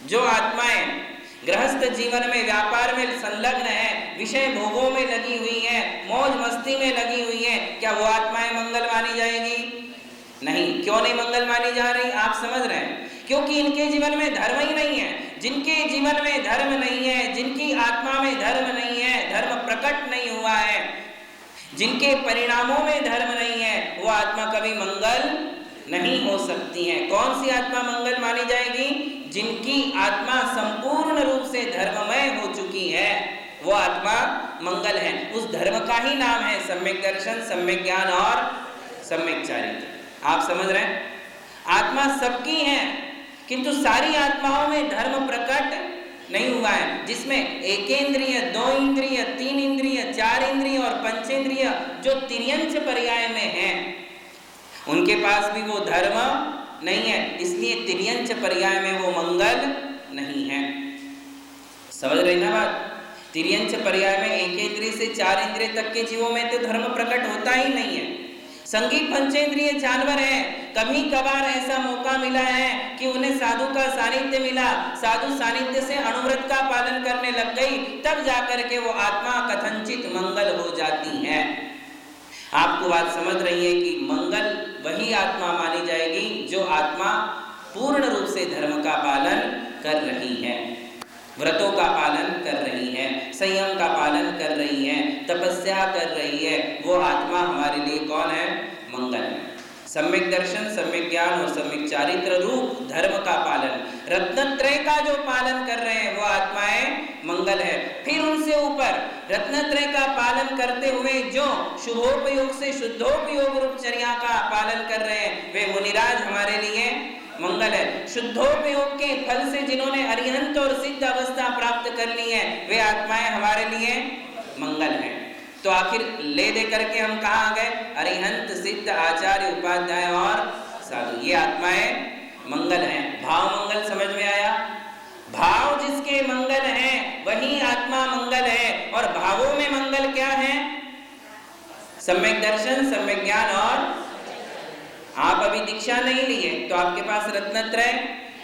जो आत्माएं गृहस्थ जीवन में व्यापार में संलग्न है, विषय भोगों में लगी हुई है, मौज मस्ती में लगी हुई है, क्या वो आत्माएं मंगल मानी जाएगी? नहीं। क्यों नहीं मंगल मानी जा रही? आप समझ रहे हैं? क्योंकि इनके जीवन में धर्म ही नहीं है। जिनके जीवन में धर्म नहीं है, जिनकी आत्मा में धर्म नहीं है, धर्म प्रकट नहीं हुआ है, जिनके परिणामों में धर्म नहीं है, वो आत्मा कभी मंगल नहीं हो सकती है। कौन सी आत्मा मंगल मानी जाएगी? जिनकी आत्मा संपूर्ण रूप से धर्ममय हो चुकी है, वो आत्मा मंगल है। उस धर्म का ही नाम है सम्यक दर्शन, सम्यक ज्ञान और सम्यक चारित्र। आप समझ रहे हैं? आत्मा सबकी है किंतु सारी आत्माओं में धर्म प्रकट नहीं हुआ है। जिसमें एकेंद्रिय, 2 इंद्रिय, 3 इंद्रिय, 4 इंद्रिय और पंचेंद्रिय जो तिर्यंच पर्याय में हैं, उनके पास भी वो धर्म नहीं है, इसलिए तिर्यंच पर्याय में वो मंगल नहीं है। समझ रहे ना बात? तिर्यंच पर्याय में एक इंद्रिय से 4 इंद्रिय तक के जीवों में तो धर्म प्रकट होता ही नहीं है। संगीत पंचेंद्रिय जानवर है, कभी कभार ऐसा मौका मिला है कि उन्हें साधु का सानिध्य मिला, साधु सानिध्य से अनुव्रत का पालन करने लग गई, तब जाकर के वो आत्मा कथनचित मंगल हो जाती है। आपको बात समझ रही है कि मंगल वही आत्मा मानी जाएगी जो आत्मा पूर्ण रूप से धर्म का पालन कर रही है, व्रतों का पालन कर रही है, संयम का पालन कर रही है, तपस्या कर रही है। वो आत्मा हमारे लिए कौन है? मंगल है। सम्यक दर्शन, सम्यक ज्ञान और सम्यक चारित्र रूप धर्म का पालन, रत्नत्रय का जो पालन कर रहे हैं वो आत्माएं मंगल है। फिर उनसे ऊपर रत्नत्रय का पालन करते हुए जो शुभोपयोग से शुद्धोपयोग रूप चर्या का पालन कर रहे हैं वे मुनिराज हमारे लिए मंगल है। शुद्धोपयोग के फल से जिन्होंने अरिहंत और सिद्ध अवस्था प्राप्त कर ली है वे आत्माएं हमारे लिए मंगल हैं। तो आखिर ले दे करके हम कहाँ आ गए? अरिहंत, सिद्ध, आचार्य, उपाध्याय और साधु, ये आत्माएं मंगल हैं। भाव मंगल समझ में आया? भाव जिसके मंगल हैं वही आत्मा मंगल है। और भावों में मंगल क्या है? सम्यक दर्शन, सम्यक ज्ञान और आप अभी दीक्षा नहीं लिए तो आपके पास रत्नत्रय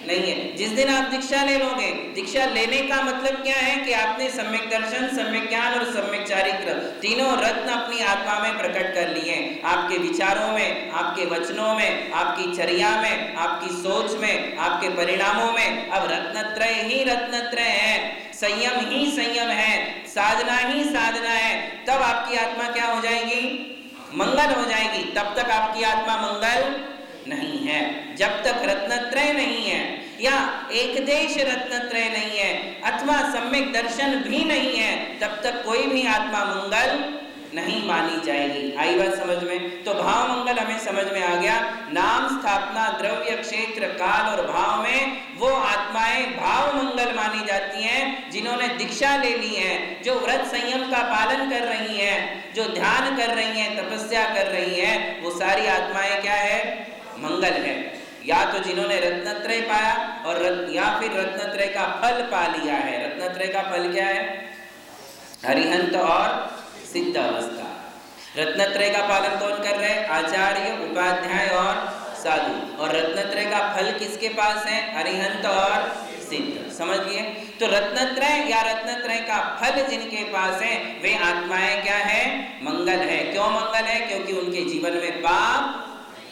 नहीं है। जिस दिन आप दीक्षा ले लोगे, दीक्षा लेने का मतलब क्या है कि आपने सम्यक दर्शन, सम्यक ज्ञान और सम्यक चारित्र तीनों रत्न अपनी आत्मा में प्रकट कर लिए। आपके विचारों में, आपके वचनों में, आपकी चर्या में, आपकी सोच में, आपके परिणामों में अब रत्नत्रय ही रत्नत्रय है, संयम ही संयम है, साधना ही साधना है। तब आपकी आत्मा क्या हो जाएगी? मंगल हो जाएगी। तब तक आपकी आत्मा मंगल नहीं है। जब तक रत्नत्रय नहीं है या एकदेश रत्नत्रय नहीं है अथवा सम्यक दर्शन भी नहीं है तब तक कोई भी आत्मा मंगल नहीं मानी जाएगी। आई बात समझ में? तो भाव मंगल हमें समझ में आ गया। नाम, स्थापना, द्रव्य, क्षेत्र, काल और भाव में वो आत्माएं भाव मंगल मानी जाती हैं जिन्होंने दीक्षा ले ली है, जो व्रत संयम का पालन कर रही हैं, जो ध्यान कर रही हैं, तपस्या कर रही हैं, वो सारी आत्माएं क्या है? मंगल है। या तो जिन्होंने रत्नत्रय पाया और या फिर रत्नत्रय का फल पा लिया है। रत्नत्रय का फल क्या है? अरिहंत और सिद्ध अवस्था। रत्नत्रय का पालन कौन कर रहे हैं? आचार्य, उपाध्याय और साधु। और रत्नत्रय का फल किसके पास है? अरिहंत और सिद्ध। समझिए, तो रत्नत्रय या रत्नत्रय का फल जिनके पास है वे आत्माएं क्या है? मंगल है। क्यों मंगल है? क्योंकि उनके जीवन में पाप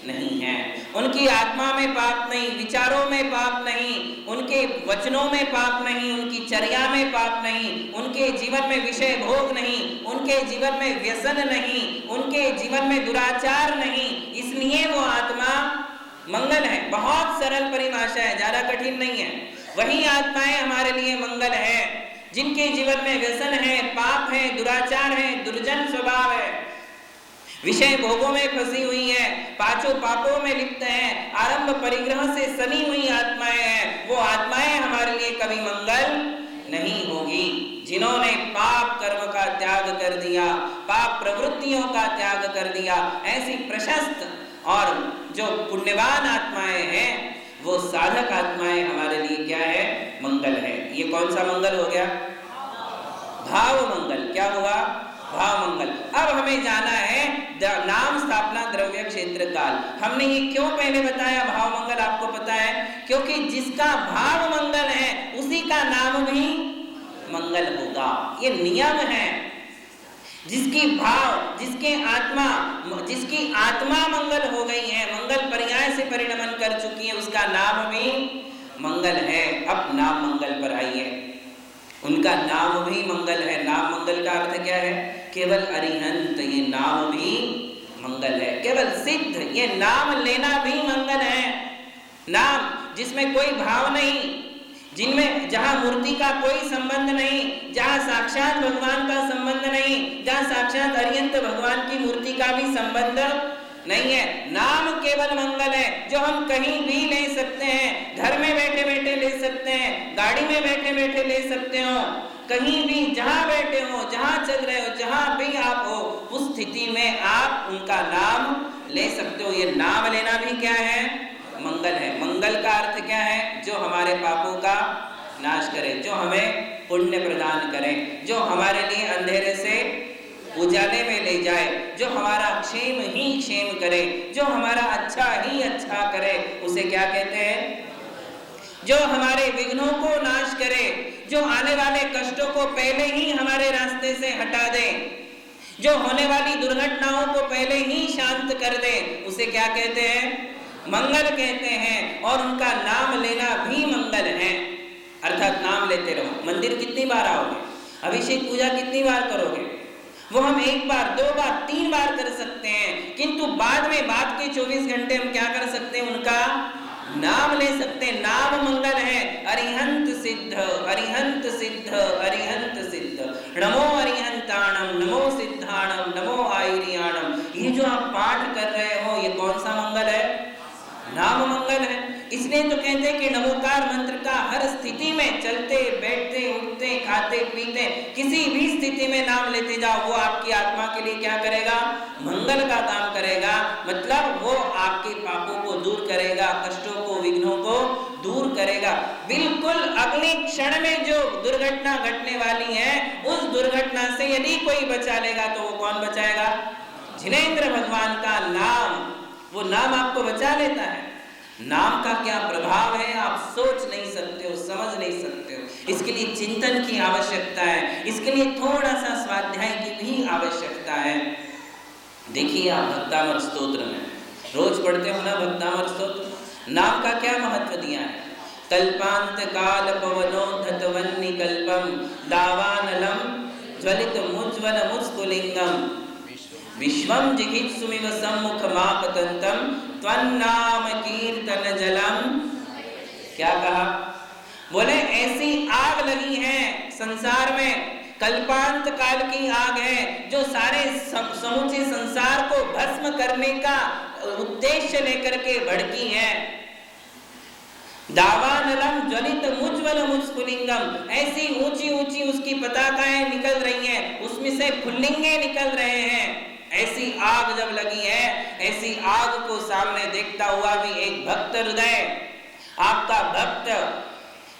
नहीं है, उनकी आत्मा में पाप नहीं, विचारों में पाप नहीं, उनके वचनों में पाप नहीं, उनकी चर्या में पाप नहीं, उनके जीवन में विषय भोग नहीं, उनके जीवन में व्यसन नहीं, उनके जीवन में दुराचार नहीं, इसलिए वो आत्मा मंगल है। बहुत सरल परिभाषा है, ज्यादा कठिन नहीं है। वही आत्माएं हमारे लिए मंगल है जिनके जीवन में व्यसन है, पाप है, दुराचार है, दुर्जन स्वभाव है, विषय भोगों में फंसी हुई है, पांचों पापों में लिप्त है, आरंभ परिग्रह से सनी हुई आत्माएं हैं। वो आत्माएं हमारे लिए कभी मंगल नहीं होगी। जिन्होंने पाप कर्म का त्याग कर दिया, पाप प्रवृत्तियों का त्याग कर दिया, ऐसी प्रशस्त और जो पुण्यवान आत्माएं हैं वो साधक आत्माएं हमारे लिए क्या है? मंगल है। ये कौन सा मंगल हो गया? भाव मंगल। क्या हुआ? भाव मंगल। अब हमें जाना है नाम, स्थापना, द्रव्य, क्षेत्र, काल। हमने ये क्यों पहले बताया भाव मंगल? आपको पता है क्योंकि जिसका भाव मंगल है उसी का नाम भी मंगल होगा। ये नियम है। जिसकी भाव, जिसकी आत्मा मंगल हो गई है, मंगल पर्याय से परिणमन कर चुकी है, उसका नाम भी मंगल है। अब नाम मंगल पर आइए। उनका नाम भी मंगल है। नाम मंगल का अर्थ क्या है? केवल अरिहंत, ये नाम भी मंगल है। केवल सिद्ध, ये नाम लेना भी मंगल है। नाम जिसमें कोई भाव नहीं, जिनमें जहां मूर्ति का कोई संबंध नहीं, जहां साक्षात भगवान का संबंध नहीं, जहां साक्षात अरिहंत भगवान की मूर्ति का भी संबंध नहीं है। नाम केवल मंगल है जो हम कहीं भी ले सकते हैं, घर में बैठे बैठे ले सकते हैं, गाड़ी में बैठे बैठे ले सकते हो, कहीं भी जहां बैठे हो, जहां चल रहे हो, जहां भी आप हो, उस स्थिति में आप उनका नाम ले सकते हो। ये नाम लेना भी क्या है? मंगल है। मंगल का अर्थ क्या है? जो हमारे पापों का नाश करे, जो हमें पुण्य प्रदान करे, जो हमारे लिए अंधेरे से उजाले में ले जाए, जो हमारा क्षेम ही क्षेम करे, जो हमारा अच्छा ही अच्छा करे, उसे क्या कहते हैं? जो हमारे विघ्नों को नाश करे, जो आने वाले कष्टों को पहले ही हमारे रास्ते से हटा दे, जो होने वाली दुर्घटनाओं को पहले ही शांत कर दे, उसे क्या कहते हैं? मंगल कहते हैं। और उनका नाम लेना भी मंगल है, अर्थात नाम लेते रहो। मंदिर कितनी बार आओगे? अभिषेक पूजा कितनी बार करोगे? वो हम 1 बार, 2 बार, 3 बार कर सकते हैं, किंतु बाद में, बाद के 24 घंटे हम क्या कर सकते हैं? उनका नाम ले सकते हैं। नाम मंगल है। अरिहंत सिद्ध, अरिहंत सिद्ध, अरिहंत सिद्ध, नमो अरिहंताणम, नमो सिद्धाणम, नमो आयरियाणम। ये जो आप पाठ कर रहे हो, ये कौन सा मंगल है? नाम मंगल है। इसलिए तो कहते हैं कि नमोकार मंत्र का हर स्थिति में, चलते बैठते उठते खाते पीते, किसी भी स्थिति में नाम लेते जाओ, वो आपकी आत्मा के लिए क्या करेगा? मंगल का काम करेगा। मतलब वो आपके पापों को दूर करेगा, कष्टों को, विघ्नों को दूर करेगा। बिल्कुल अगले क्षण में जो दुर्घटना घटने वाली है, उस दुर्घटना से यदि कोई बचा लेगा तो वो कौन बचाएगा? जिनेंद्र भगवान का नाम। वो नाम आपको बचा लेता है। नाम का क्या प्रभाव है आप सोच नहीं सकते हो, समझ नहीं सकते हो। इसके लिए चिंतन की आवश्यकता है, इसके लिए थोड़ा सा स्वाध्याय की भी आवश्यकता है। देखिए आप भक्तामर स्तोत्र में रोज पढ़ते हो ना, भक्तामर स्तोत्र। नाम का क्या महत्व दिया है? कल्पांत काल पवनोद्धतवन्नि कल्पम दावानलम ज्वलित मुज्ज्वल मुस्फुलिंगम विश्वम जिघित्सुमिव सम्मुखमापतंतम त्वन्नाम कीर्तन जलम। क्या कहा? बोले ऐसी आग लगी है संसार में, कल्पांत काल की आग है, जो सारे समूचे संसार को भस्म करने का उद्देश्य लेकर के भड़की है। दावानलम ज्वलित मुज्ज्वल मुस्फुलिंगम, ऐसी ऊंची ऊंची उसकी पताकाएं निकल रही हैं, उसमें से फुल्लिंगे निकल रहे हैं। ऐसी आग जब लगी है, ऐसी आग को सामने देखता हुआ भी एक भक्त हृदय, आपका भक्त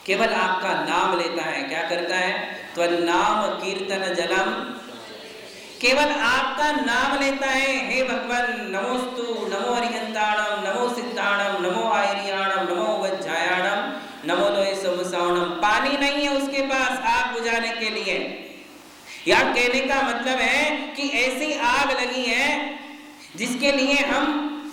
केवल आपका नाम लेता है। क्या करता है? त्वन्नाम कीर्तन जलम, केवल आपका नाम लेता है। हे भगवान, नमोस्तु, नमो अरिहंताणम, नमो सिद्धाणम, नमो आयरियाणम, नमो वज्जायाणम, नमो लोहे समसावणम। पानी नहीं है उसके पास आग बुझाने के लिए। या कहने का मतलब है कि ऐसी आग लगी है जिसके लिए हम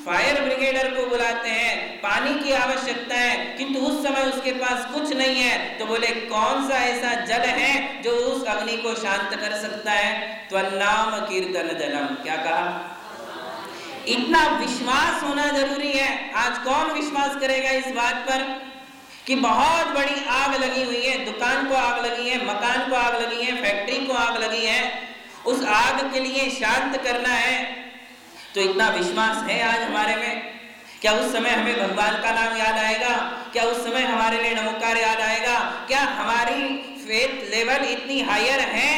फायर ब्रिगेडर को बुलाते हैं, पानी की आवश्यकता है, किंतु उस समय उसके पास कुछ नहीं है। तो बोले कौन सा ऐसा जल है जो उस अग्नि को शांत कर सकता है? त्वन्नाम कीर्तन जलम। क्या कहा? इतना विश्वास होना जरूरी है। आज कौन विश्वास करेगा इस बात पर कि बहुत बड़ी आग लगी हुई है, दुकान को आग लगी है, मकान को आग लगी है, फैक्ट्री को आग लगी है, उस आग के लिए शांत करना है। तो इतना विश्वास है आज हमारे में? क्या उस समय हमें भगवान का नाम याद आएगा? क्या उस समय हमारे लिए नमोकार याद आएगा? क्या हमारी फेथ लेवल इतनी हायर है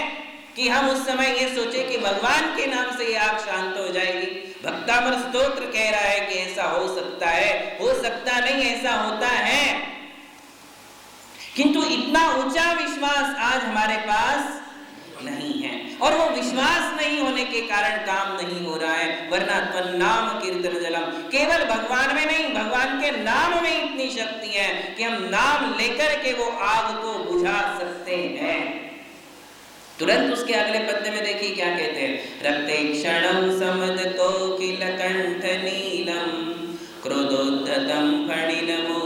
कि हम उस समय ये सोचे कि भगवान के नाम से ये आग शांत हो जाएगी? भक्तामर स्तोत्र कह रहा है कि ऐसा हो सकता है, हो सकता नहीं, ऐसा होता है। किंतु इतना ऊंचा विश्वास आज हमारे पास नहीं है, और वो विश्वास नहीं होने के कारण काम नहीं हो रहा है। वरना त्वन्नाम कीर्तन जलम, केवल भगवान में नहीं, भगवान के नाम में इतनी शक्ति है कि हम नाम लेकर के वो आग को बुझा सकते हैं। तुरंत उसके अगले पद्य में देखिए क्या कहते हैं। रक्ते क्षणम समद कोकिल कंठ नीलम क्रोधोद्धतम फणिनमो